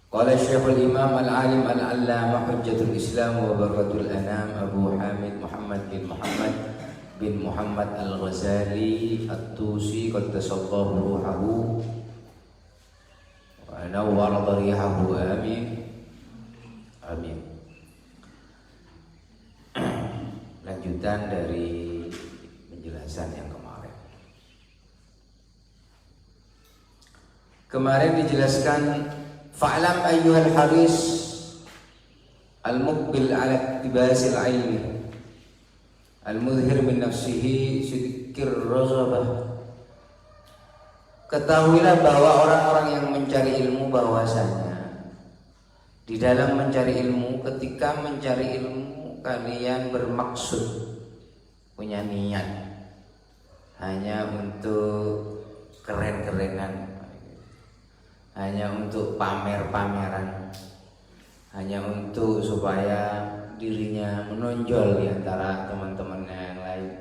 Qala Syekhul Imam Al-Alim Al-Allamah Hujjatul Islam wa Barakatul Anam Abu Hamid Muhammad bin Muhammad Al-Ghazali At-Tusi qaddasallahu ruhahu wa nawwara dharihahu, amin amin. Lanjutan dari penjelasan yang kemarin dijelaskan, fa'lam ayyuhal haris al-muqbil ala iktibasil ilmi al-mudhir min nafsihi sidqir razabah. Ketahuilah bahwa orang-orang yang mencari ilmu bahwasanya di dalam mencari ilmu, ketika mencari ilmu kalian bermaksud, punya niat hanya untuk keren-kerenan, hanya untuk pamer-pameran, hanya untuk supaya dirinya menonjol di antara teman-temannya yang lain,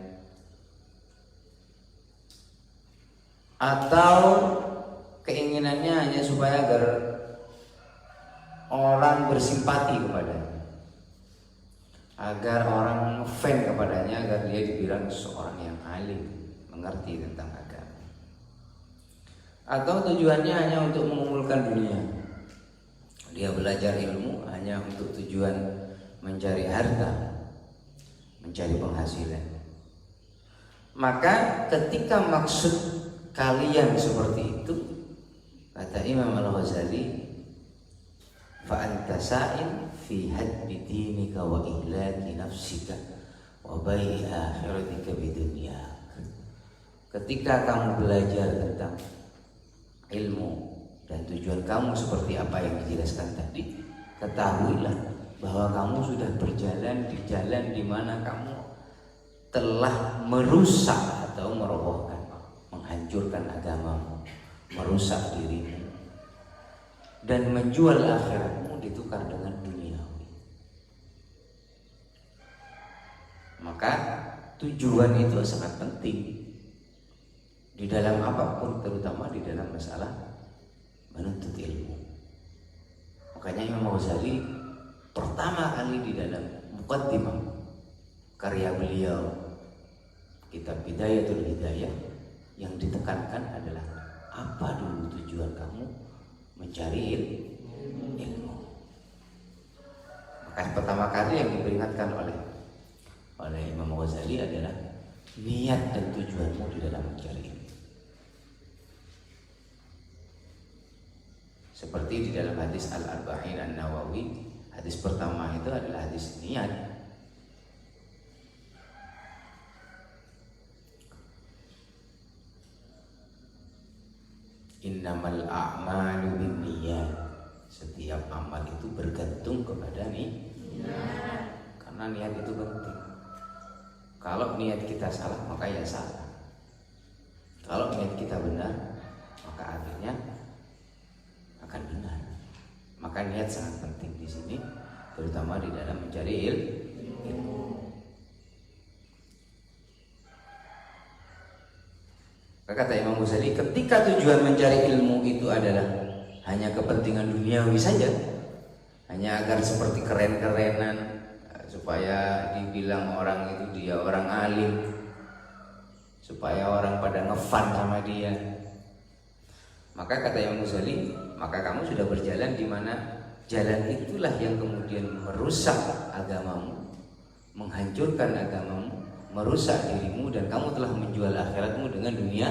atau keinginannya hanya supaya agar orang bersimpati kepadanya, agar orang fan kepadanya, agar dia dibilang seorang yang alim, mengerti tentang agama. Atau tujuannya hanya untuk mengumpulkan dunia, dia belajar ilmu hanya untuk tujuan mencari harta, mencari penghasilan. Maka ketika maksud kalian seperti itu, kata Imam Al-Ghazali, fa anta sa'in fi hadbi dinika wa ihlaki nafsika wa bai'i akhiratika bidunyak. Ketika kamu belajar tentang ilmu dan tujuan kamu seperti apa yang dijelaskan tadi, ketahuilah bahwa kamu sudah berjalan di jalan di mana kamu telah merusak atau merobohkan, menghancurkan agamamu, merusak dirimu, dan menjual akhiratmu ditukar dengan duniawi. Maka tujuan itu sangat penting di dalam apapun, terutama di dalam masalah menuntut ilmu. Makanya Imam Ghazali pertama kali di dalam muqaddimah karya beliau kitab Bidayatul Hidayah, yang ditekankan adalah apa dulu tujuan kamu mencari ilmu. Maka pertama kali yang diperingatkan oleh Imam Ghazali adalah niat dan tujuanmu di dalam mencari ilmu. Seperti di dalam hadis Al-Arba'in An-Nawawi, hadis pertama itu adalah hadis niat. Innamal a'malu binniyat. Setiap amal itu bergantung kepada niat. Karena niat itu penting. Kalau niat kita salah, maka ya salah. Kalau niat kita benar, maka akhirnya akan benar. Maka niat sangat penting di sini, terutama di dalam mencari ilmu. Kata Imam Ghazali, ketika tujuan mencari ilmu itu adalah hanya kepentingan duniawi saja, hanya agar seperti keren-kerenan, supaya dibilang orang itu dia orang alim, supaya orang pada ngefan sama dia, maka kata Imam Ghazali, maka kamu sudah berjalan di mana jalan itulah yang kemudian merusak agamamu, menghancurkan agamamu, merusak dirimu, dan kamu telah menjual akhiratmu dengan dunia.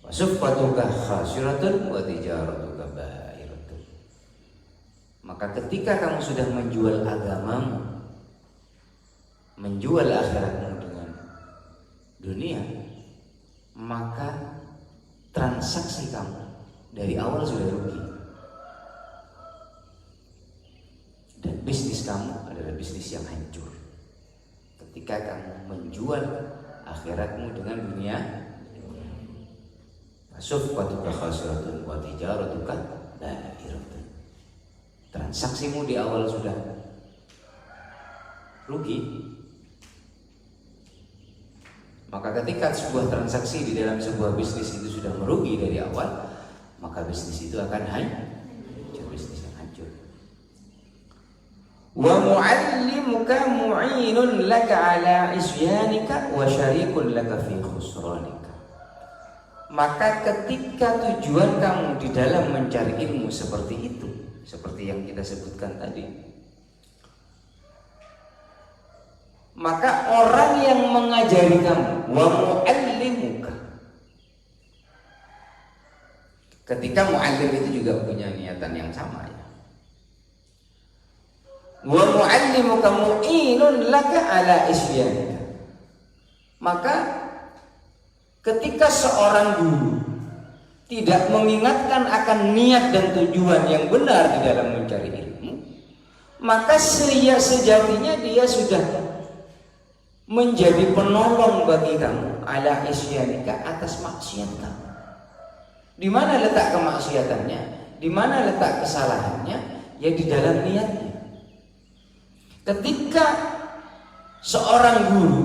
Wasufatuka khasiratun wa tijaratuka ba'iratun. Maka ketika kamu sudah menjual agamamu, menjual akhiratmu dengan dunia, maka transaksi kamu dari awal sudah rugi, dan bisnis kamu adalah bisnis yang hancur ketika kamu menjual akhiratmu dengan dunia. Sufqatuka khasiratun wa tijaratuka ba'iratun. Transaksimu di awal sudah rugi, Maka ketika sebuah transaksi di dalam sebuah bisnis itu sudah merugi dari awal, maka bisnis itu akan hancur, bisnis yang hancur. Wa mu'allimuka mu'inun laka ala isyanika wa syarikun laka fi khusranika. Maka ketika tujuan kamu di dalam mencari ilmu seperti itu, seperti yang kita sebutkan tadi, maka orang yang mengajari kamu, wa mu'allimuka. Ketika mu'allim itu juga punya niatan yang sama ya. Wa mu'allimuka mu'inun laka ala isyanika. Maka ketika seorang guru tidak mengingatkan akan niat dan tujuan yang benar di dalam mencari ilmu, maka sejatinya dia sudah menjadi penolong bagi kamu ala isyanika, atas maksiat kamu. Di mana letak kemaksiatannya? Di mana letak kesalahannya? Ya di dalam niatnya. Ketika seorang guru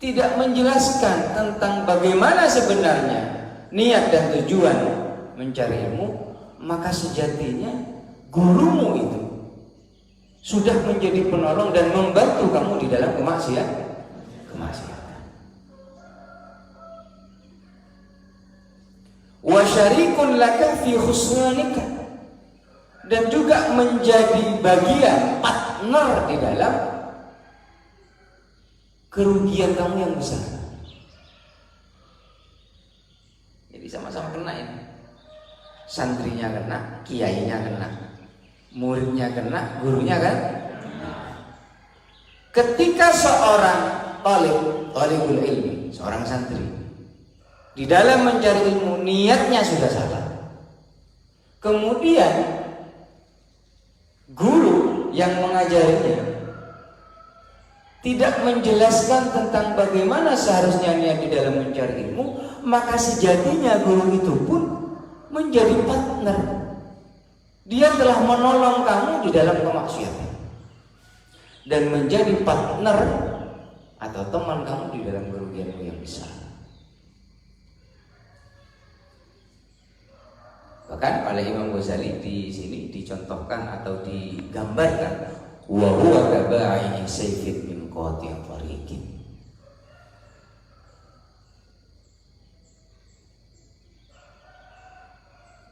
tidak menjelaskan tentang bagaimana sebenarnya niat dan tujuan mencari ilmu, maka sejatinya gurumu itu sudah menjadi penolong dan membantu kamu di dalam kemaksiatan. Wa syarikun laka fi khusranika, dan juga menjadi bagian partner di dalam kerugian kamu yang besar. Jadi sama-sama kena ini. Santrinya kena, kiainya kena, muridnya kena, gurunya kan. Ketika seorang talibul ilmi, seorang santri di dalam mencari ilmu niatnya sudah salah, kemudian guru yang mengajarinya tidak menjelaskan tentang bagaimana seharusnya niat di dalam mencari ilmu, maka sejatinya guru itu pun menjadi partner. Dia telah menolong kamu di dalam kemaksiatan dan menjadi partner atau teman kamu di dalam kerugianmu yang besar. Bahkan oleh Imam Ghazali di sini dicontohkan atau digambarkan, wa huwa kaba'i sayfin min qati' tariqin.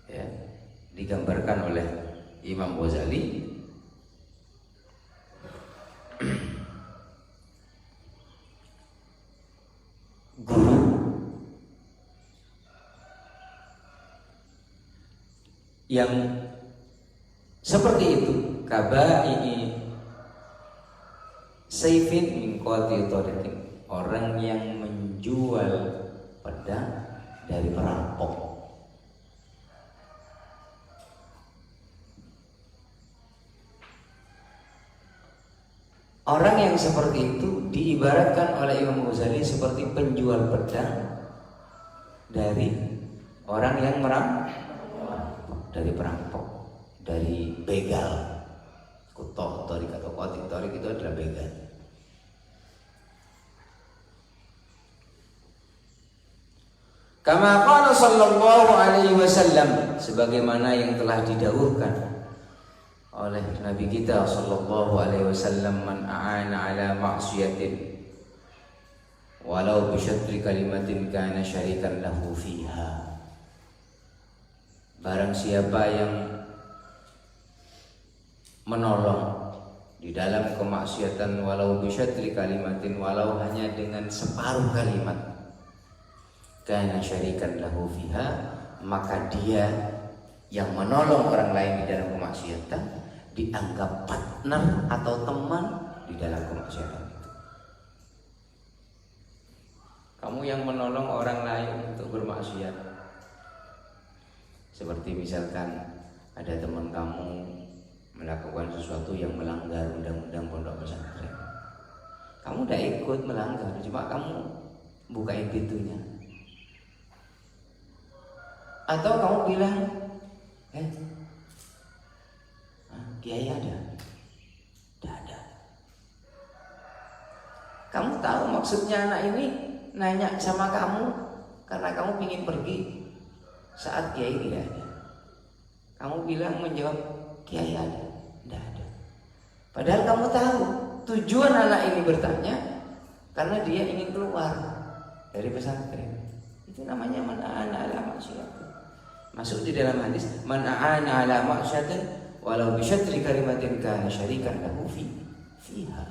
Ya, digambarkan oleh Imam Ghazali guru yang seperti itu, kaba'i sayfin min qati' tariqin, orang yang menjual pedang dari perampok. Orang yang seperti itu diibaratkan oleh Imam Ghazali seperti penjual pedang dari orang yang dari perampok, dari begal. Kutoh torik atau kotik torik itu adalah begal. Kama qala sallallahu alaihi wasallam, sebagaimana yang telah didahulukan oleh Nabi kita sallallahu alaihi wasallam, man a'ana ala ma'siyatin walau bi syatri kalimatin kana syarikan lahu fiha. Barang siapa yang menolong di dalam kemaksiatan walau bi syatri kalimatin, walau hanya dengan separuh kalimat, kana syarikan lahu fiha, maka dia yang menolong orang lain di dalam kemaksiatan dianggap partner atau teman di dalam kemaksiatan itu. Kamu yang menolong orang lain untuk bermaksiat, seperti misalkan ada teman kamu melakukan sesuatu yang melanggar undang-undang pondok pesantren, kamu udah ikut melanggar, cuma kamu bukain pintunya, atau kamu bilang, kiai ada? Tidak ada. Kamu tahu maksudnya anak ini nanya sama kamu karena kamu ingin pergi saat kiai tidak ada. Kamu bilang menjawab kiai ada, tidak ada. Padahal kamu tahu tujuan anak ini bertanya karena dia ingin keluar dari pesantren. Itu namanya man a'ana ala maksiat. Masuk di dalam hadis man a'ana ala maksiatin walau bi syatri kalimatin kana syarikan lahu fiha.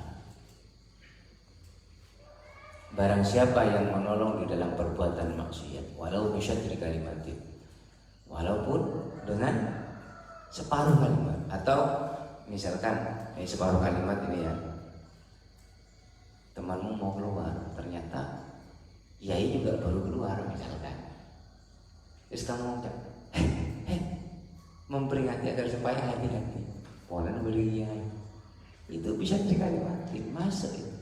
Barang siapa yang menolong di dalam perbuatan maksiat walau bi syatri kalimatin, walaupun dengan separuh kalimat, atau misalkan separuh kalimat ini ya, temanmu mau keluar ternyata yai juga baru keluar misalkan, terus kamu ucap memperingati agar supaya hati-hati pola beli yai, itu bisa dikalimatin masuk itu.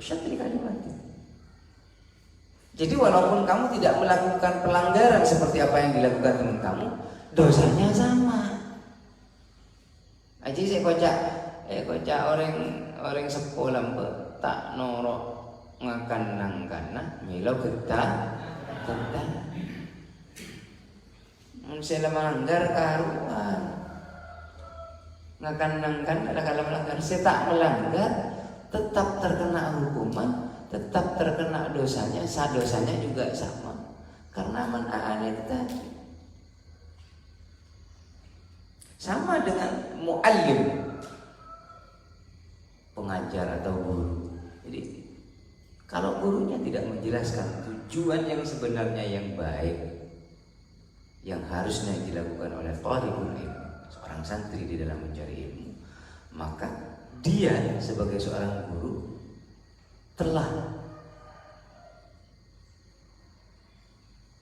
Bisa dikalimatin. Jadi walaupun kamu tidak melakukan pelanggaran seperti apa yang dilakukan teman kamu, dosanya sama. Aji saya kocak orang sekolah tak norok ngakan nangkana milo getah. Saya melanggar karuan. Ngakan nangkan ada kalau melanggar, saya tak melanggar, tetap terkena hukuman, tetap terkena dosanya, dosanya juga sama. Karena man-a'ana itu tadi. Sama dengan muallim, pengajar atau guru. Jadi kalau gurunya tidak menjelaskan tujuan yang sebenarnya yang baik, yang harusnya dilakukan oleh thalibul ilmi, seorang santri di dalam mencari ilmu, maka dia sebagai seorang guru telah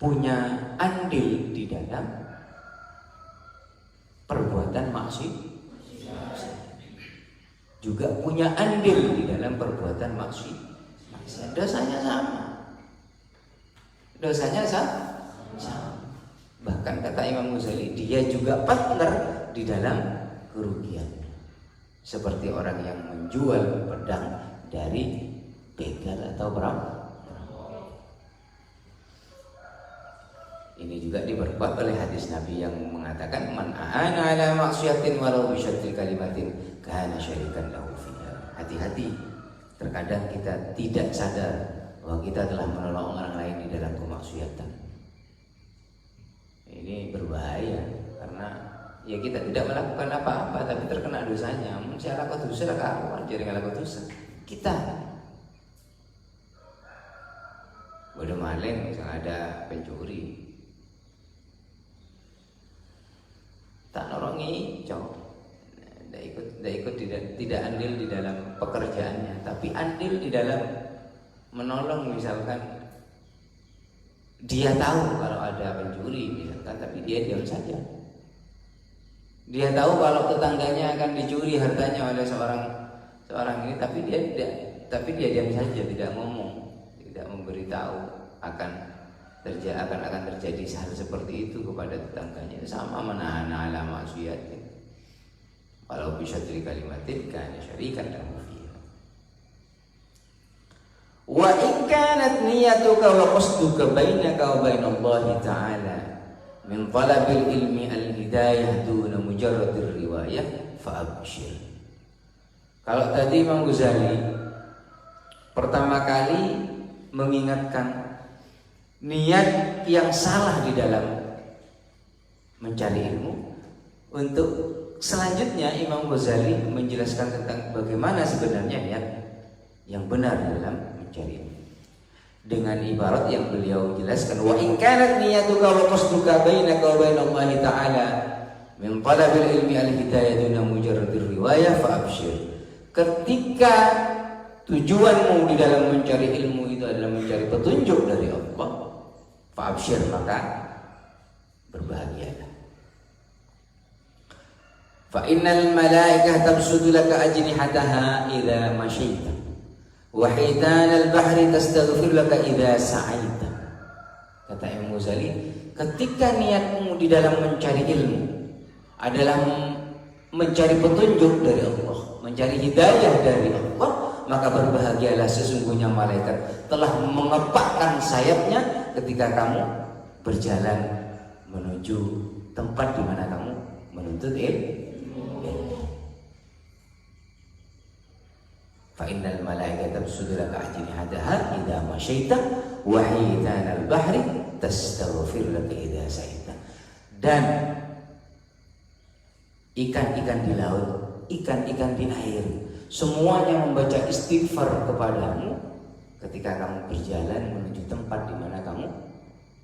punya andil di dalam perbuatan maksiat, juga punya andil di dalam perbuatan maksiat. Dosanya sama. Dosanya sama. Bahkan kata Imam Ghazali, dia juga partner di dalam kerugian. Seperti orang yang menjual pedang dari begal atau perampok. Ini juga diperkuat oleh hadis Nabi yang mengatakan man a'ana ala maksiatin walau bi syatri kalimatin kana syarikan lahu fiha. Hati-hati, terkadang kita tidak sadar bahwa kita telah menolong orang lain di dalam kemaksiatan. Ini berbahaya karena ya kita tidak melakukan apa-apa tapi terkena dosanya. Saya lakukan dosa karuan, jadi ngelakukan dosa. Kita bodoh maling, misalnya ada pencuri, tak norongi, tidak ikut tidak andil di dalam pekerjaannya, tapi andil di dalam menolong. Misalkan dia tahu kalau ada pencuri misalkan, tapi dia diam saja. Dia tahu kalau tetangganya akan dicuri hartanya oleh seorang ini, tapi dia diam saja, tidak ngomong, tidak memberitahu akan terjadi hal seperti itu kepada tetangganya. Sama menahan ala maksiatin walau bi syatri kalimatin kana syarikan lahu fiha. Wa in kanat niyatuka wa qasduka bainaka wa bainallahi ta'ala min talabil ilmi al-hidayah duna mujarradir riwayah fa abshir. Kalau tadi Imam Ghazali pertama kali mengingatkan niat yang salah di dalam mencari ilmu, untuk selanjutnya Imam Ghazali menjelaskan tentang bagaimana sebenarnya niat yang benar dalam mencari ilmu dengan ibarat yang beliau jelaskan, wa in kanat niyatuka wa qasduka bainaka wa bainallahi ta'ala min talabil ilmi al-hidayah duna mujarradir riwayah fa abshir. Ketika tujuanmu di dalam mencari ilmu itu adalah mencari petunjuk dari Allah, fa abshir, maka berbahagialah. Fa innal malaikah tabsutu laka ajnihataha idza masyaita wa hitan al-bahri tastaghfir laka idza sa'aita. Kata Imam Ghazali, ketika niatmu di dalam mencari ilmu adalah mencari petunjuk dari Allah, mencari hidayah dari Allah, maka berbahagialah, sesungguhnya malaikat telah mengepakkan sayapnya ketika kamu berjalan menuju tempat di mana kamu menuntut ilmu. Fa innal malaikata tasjudu laka ajnihataha idza masyaita wa hitanal bahri tastaghfir laka idza sa'ita. Dan ikan-ikan di laut, ikan-ikan di air, semuanya membaca istighfar kepadamu ketika kamu berjalan menuju tempat di mana kamu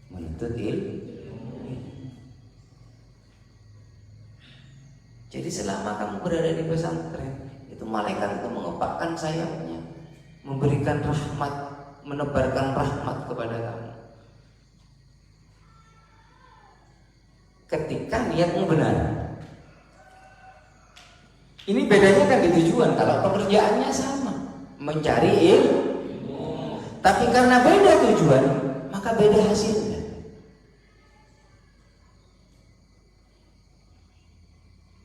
menuntut ilmu. Jadi selama kamu berada di pesantren, itu malaikat itu mengepakkan sayapnya, memberikan rahmat, menebarkan rahmat kepada kamu. Ketika niatmu benar. Ini bedanya kan di tujuan. Kalau pekerjaannya sama, mencari ilmu. Tapi karena beda tujuan, maka beda hasilnya.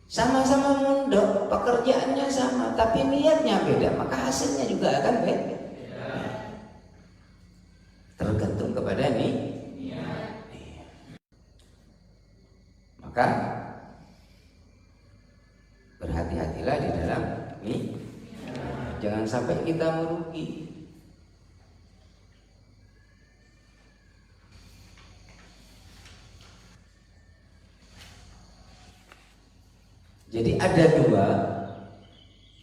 Sama-sama mondok, pekerjaannya sama, tapi niatnya beda, maka hasilnya juga akan beda. Tergantung kepada niat. Maka berhati-hatilah di dalam ini, jangan sampai kita merugi. Jadi ada dua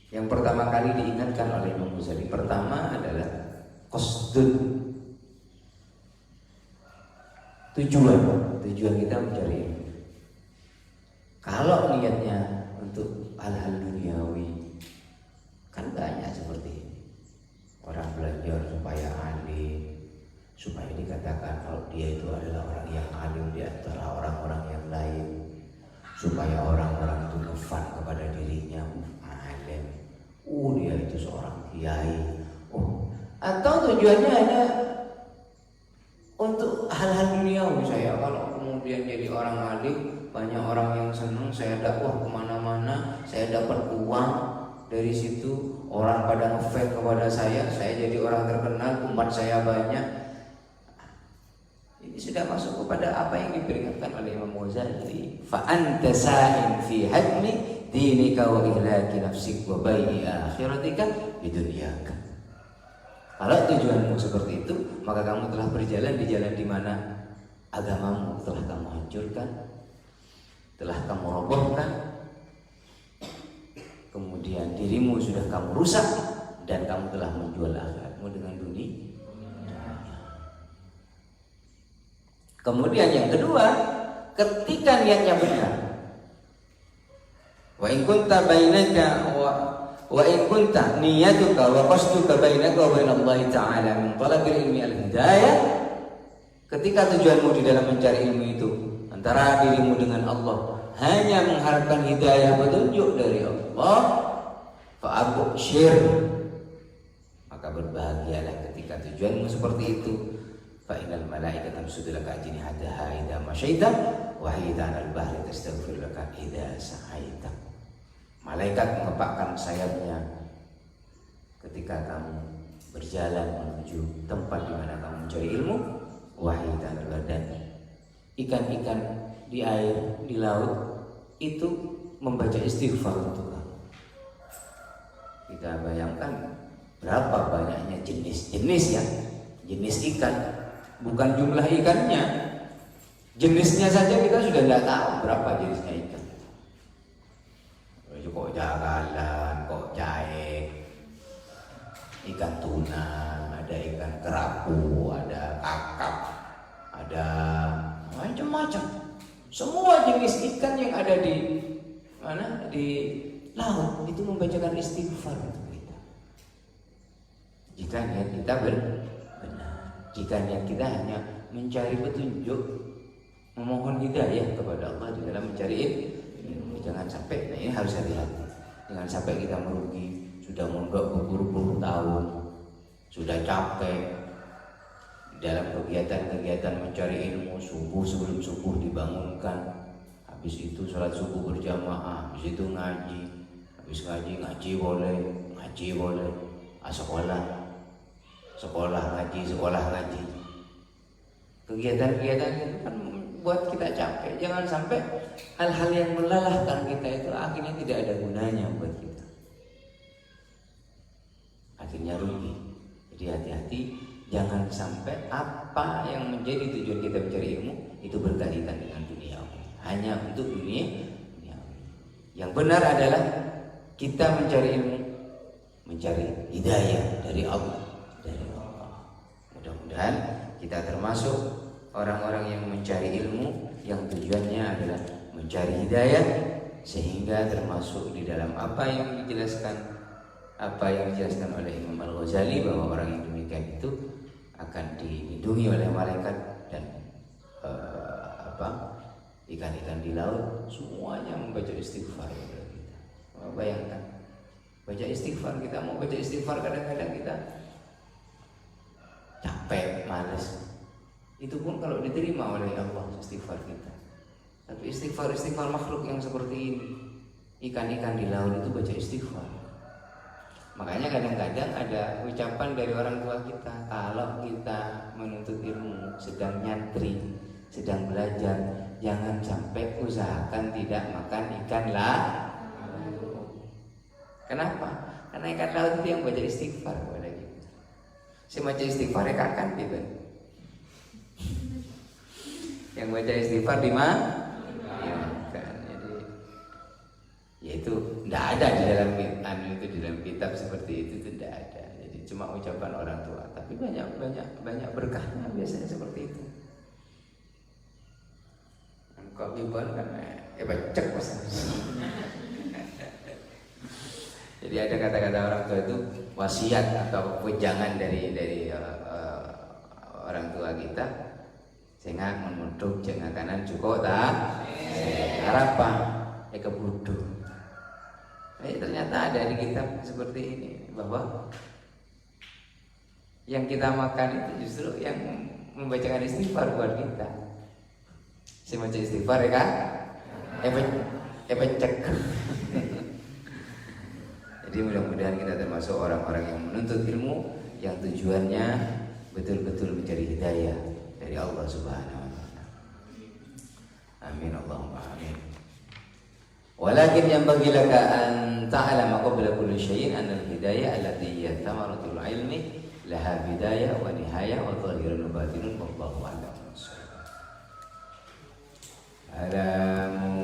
yang pertama kali diingatkan oleh Imam Ghazali. Pertama adalah qasdun, tujuan kita mencari ilmu. Kalau niatnya untuk hal-hal duniawi, kan banyak seperti ini. Orang belajar supaya alim, supaya dikatakan kalau dia itu adalah orang yang alim di antara orang-orang yang lain, supaya orang-orang itu ngefan kepada dirinya, alim, dia itu seorang kiai. Atau tujuannya hanya untuk hal-hal duniawi. Saya kalau kemudian jadi orang alim, banyak orang yang senang, saya dakwah kemana-mana, saya dapat uang dari situ, orang pada ngefans kepada saya jadi orang terkenal, umat saya banyak. Ini sudah masuk kepada apa yang diperingatkan oleh Imam Ghazali. Fa anta sa'in fi hadmi dinika wa ihlaki nafsik wa bai'i akhiratika bidunyaka. Kalau tujuanmu seperti itu, maka kamu telah berjalan di jalan di mana agamamu telah kamu hancurkan, telah kamu robohkan, kemudian dirimu sudah kamu rusak, dan kamu telah menjual akhiratmu dengan dunia. Kemudian yang kedua, ketika niatnya benar, wa in kunta bainaka wa in kunta niyatuka wa qasduka bainaka wa bainallahi ta'ala min talabil ilmi al-hidayah, ketika tujuanmu di dalam mencari ilmu itu antara dirimu dengan Allah hanya mengharapkan hidayah, petunjuk dari Allah, fa'abshir, maka berbahagialah ketika tujuanmu seperti itu. Fa innal malaikata tasjudu laka ajnihataha idza masyaita wa hitanal bahri tastaghfir laka idza sa'aita. Malaikat mengepakkan sayapnya ketika kamu berjalan menuju tempat di mana kamu mencari ilmu. Wa hitanal bahri, ikan-ikan di air, di laut itu membaca istighfar untuk kamu. Kita bayangkan berapa banyaknya jenis-jenis ya, jenis ikan. Bukan jumlah ikannya, jenisnya saja kita sudah tidak tahu berapa jenisnya ikan. Kok jagalan, kok jahe, ikan tuna, ada ikan kerapu, ada kakap, ada macam-macam. Semua jenis ikan yang ada di mana, di laut itu membacakan istighfar untuk kita. Jika niat kita benar, jika niat kita hanya mencari petunjuk, memohon hidayah kepada Allah di dalam mencari ilmu, jangan sampai. Nah, ini harus hati-hati. Jangan sampai kita merugi. Sudah mondok berpuluh-puluh tahun, sudah capek dalam kegiatan-kegiatan mencari ilmu, subuh sebelum subuh dibangunkan, habis itu sholat subuh berjamaah, habis itu ngaji, habis ngaji boleh, sekolah ngaji. Kegiatan-kegiatan itu kan buat kita capek. Jangan sampai hal-hal yang melelahkan kita itu akhirnya tidak ada gunanya buat kita, akhirnya rugi. Jadi hati-hati, jangan sampai apa yang menjadi tujuan kita mencari ilmu itu berkaitan dengan dunia, hanya untuk dunia. Yang benar adalah kita mencari ilmu, mencari hidayah dari Allah. Mudah-mudahan kita termasuk orang-orang yang mencari ilmu yang tujuannya adalah mencari hidayah, sehingga termasuk di dalam apa yang dijelaskan oleh Imam Al-Ghazali, bahwa orang yang demikian itu akan dilindungi oleh malaikat, dan ikan-ikan di laut semuanya membaca istighfar kepada kita. Bayangkan, baca istighfar, kita mau baca istighfar kadang-kadang kita capek, malas. Itu pun kalau diterima oleh Allah istighfar kita. Tapi istighfar makhluk yang seperti ini, ikan-ikan di laut itu baca istighfar. Makanya kadang-kadang ada ucapan dari orang tua kita, kalau kita menuntut ilmu, sedang nyantri, sedang belajar, jangan sampai usahakan tidak makan ikan laut. Kenapa? Karena ikan laut itu yang baca istighfar kepada kita. Si baca istighfar ya kakan gitu. Yang baca istighfar di mana? Yaitu tidak ada di dalam kitab seperti itu, tidak ada. Jadi cuma ucapan orang tua, tapi banyak berkahnya biasanya seperti itu. Kok bibon kan becek pesan. Jadi ada kata-kata orang tua itu wasiat atau wejangan dari orang tua kita. Sehingga menunduk jangan kanan cukup tak harapan kebuduh. Ternyata ada di kitab seperti ini, bahwa yang kita makan itu justru yang membacakan istighfar buat kita. Saya baca istighfar ya kan? Cek. Jadi mudah-mudahan kita termasuk orang-orang yang menuntut ilmu yang tujuannya betul-betul mencari hidayah dari Allah Subhanahu wa taala. Amin Allahumma amin. Walakin yang bagi laka an ta'lama qabla kulli syai'in anna al-hidayah allati hiya thamaratul ilmi laha bidayah wa nihayah wa zahirun wa batinun wallahu a'lam. Alam